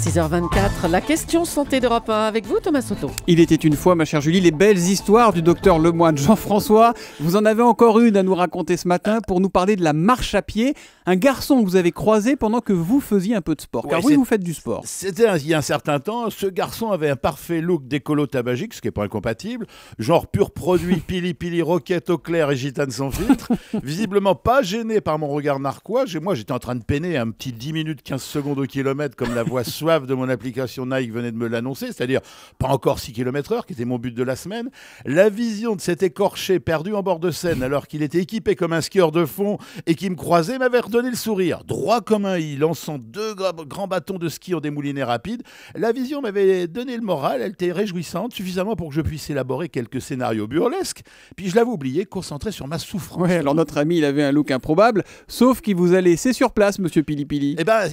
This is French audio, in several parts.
6h24, la question santé d'Europe 1 avec vous, Thomas Soto. Il était une fois, ma chère Julie, les belles histoires du docteur Lemoine. Jean-François, vous en avez encore une à nous raconter ce matin pour nous parler de la marche à pied. Un garçon que vous avez croisé pendant que vous faisiez un peu de sport. Car oui, vous faites du sport. C'était il y a un certain temps. Ce garçon avait un parfait look d'écolo tabagique, ce qui n'est pas incompatible. Genre pur produit, pili-pili, roquette au clair et gitane sans filtre. Visiblement pas gêné par mon regard narquois. Moi, j'étais en train de peiner un petit 10 minutes, 15 secondes au kilomètre, comme la voix suave de mon application Nike venait de me l'annoncer, c'est-à-dire pas encore 6 km/h, qui était mon but de la semaine. La vision de cet écorché perdu en bord de Seine, alors qu'il était équipé comme un skieur de fond et qui me croisait, m'avait redonné le sourire. Droit comme un i, lançant 2 grands bâtons de ski en démouliné rapide. La vision m'avait donné le moral, elle était réjouissante, suffisamment pour que je puisse élaborer quelques scénarios burlesques. Puis je l'avais oublié, concentré sur ma souffrance. Ouais, alors notre ami, il avait un look improbable, sauf qu'il vous a laissé sur place, monsieur Pili-Pili. Eh ben,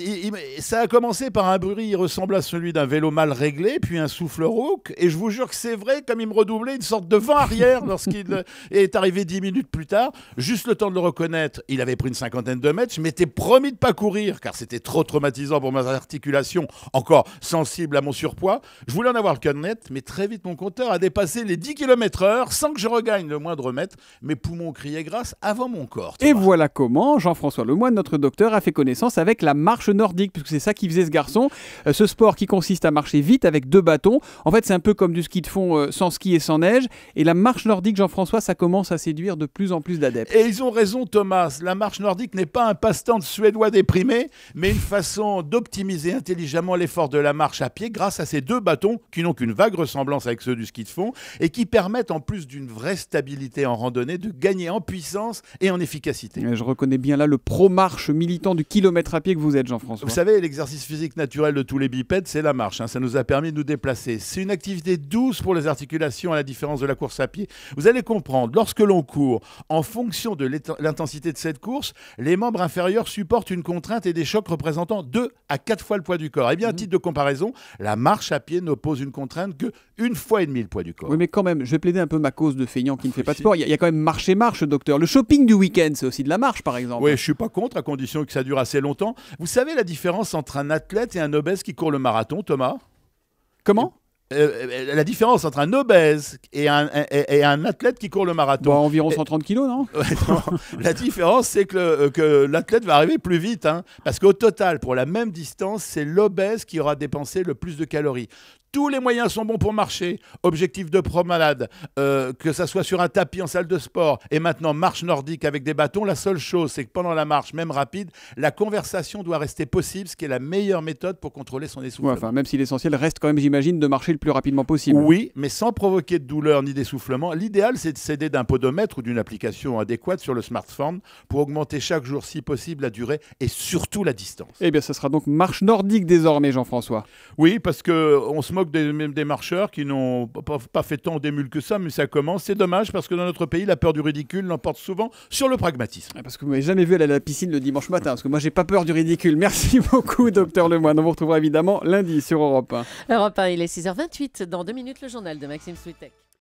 ça a commencé par un bruit ressemble à celui d'un vélo mal réglé, puis un souffle rauque, et je vous jure que c'est vrai, comme il me redoublait une sorte de vent arrière lorsqu'il est arrivé 10 minutes plus tard. Juste le temps de le reconnaître, il avait pris une 50aine de mètres, je m'étais promis de ne pas courir, car c'était trop traumatisant pour mes articulations, encore sensibles à mon surpoids. Je voulais en avoir le cœur net, mais très vite mon compteur a dépassé les 10 km/h, sans que je regagne le moindre mètre. Mes poumons criaient grâce avant mon corps. Et voilà comment Jean-François Lemoine, notre docteur, a fait connaissance avec la marche nordique, puisque c'est ça qui faisait ce garçon. Ce sport qui consiste à marcher vite avec 2 bâtons. En fait, c'est un peu comme du ski de fond sans ski et sans neige. Et la marche nordique, Jean-François, ça commence à séduire de plus en plus d'adeptes. Et ils ont raison, Thomas. La marche nordique n'est pas un passe-temps de Suédois déprimés, mais une façon d'optimiser intelligemment l'effort de la marche à pied grâce à ces 2 bâtons qui n'ont qu'une vague ressemblance avec ceux du ski de fond et qui permettent, en plus d'une vraie stabilité en randonnée, de gagner en puissance et en efficacité. Je reconnais bien là le pro-marche militant du kilomètre à pied que vous êtes, Jean-François. Vous savez, l'exercice physique naturel de tous les bipèdes, c'est la marche. Ça nous a permis de nous déplacer. C'est une activité douce pour les articulations, à la différence de la course à pied. Vous allez comprendre, lorsque l'on court, en fonction de l'intensité de cette course, les membres inférieurs supportent une contrainte et des chocs représentant 2 à 4 fois le poids du corps. Eh bien, à titre de comparaison, la marche à pied n'oppose une contrainte que 1,5 fois le poids du corps. Oui, mais quand même, je vais plaider un peu ma cause de feignant qui ne fait pas de sport. Il y a quand même marche, docteur. Le shopping du week-end, c'est aussi de la marche, par exemple. Oui, je suis pas contre, à condition que ça dure assez longtemps. Vous savez la différence entre un athlète et un obèse qui court le marathon, Thomas ? Comment ? La différence entre un obèse et un athlète qui court le marathon. Environ 130 kilos, non ? Non, la différence, c'est que l'athlète va arriver plus vite. Parce qu'au total, pour la même distance, c'est l'obèse qui aura dépensé le plus de calories. Tous les moyens sont bons pour marcher. Objectif de promenade, que ça soit sur un tapis en salle de sport et maintenant marche nordique avec des bâtons. La seule chose, c'est que pendant la marche, même rapide, la conversation doit rester possible, ce qui est la meilleure méthode pour contrôler son essoufflement. Ouais, même si l'essentiel reste quand même, j'imagine, de marcher le plus rapidement possible. Oui, mais sans provoquer de douleur ni d'essoufflement. L'idéal, c'est de s'aider d'un podomètre ou d'une application adéquate sur le smartphone pour augmenter chaque jour, si possible, la durée et surtout la distance. Eh bien, ce sera donc marche nordique désormais, Jean-François. Oui, parce qu'on se moque des marcheurs qui n'ont pas fait tant d'émules que ça, mais ça commence. C'est dommage parce que dans notre pays, la peur du ridicule l'emporte souvent sur le pragmatisme. Parce que vous m'avez jamais vu aller à la piscine le dimanche matin, parce que moi, j'ai pas peur du ridicule. Merci beaucoup, docteur Lemoine. On vous retrouvera évidemment lundi sur Europe 1. Europe 1, il est 6h28. Dans 2 minutes, le journal de Maxime Switek.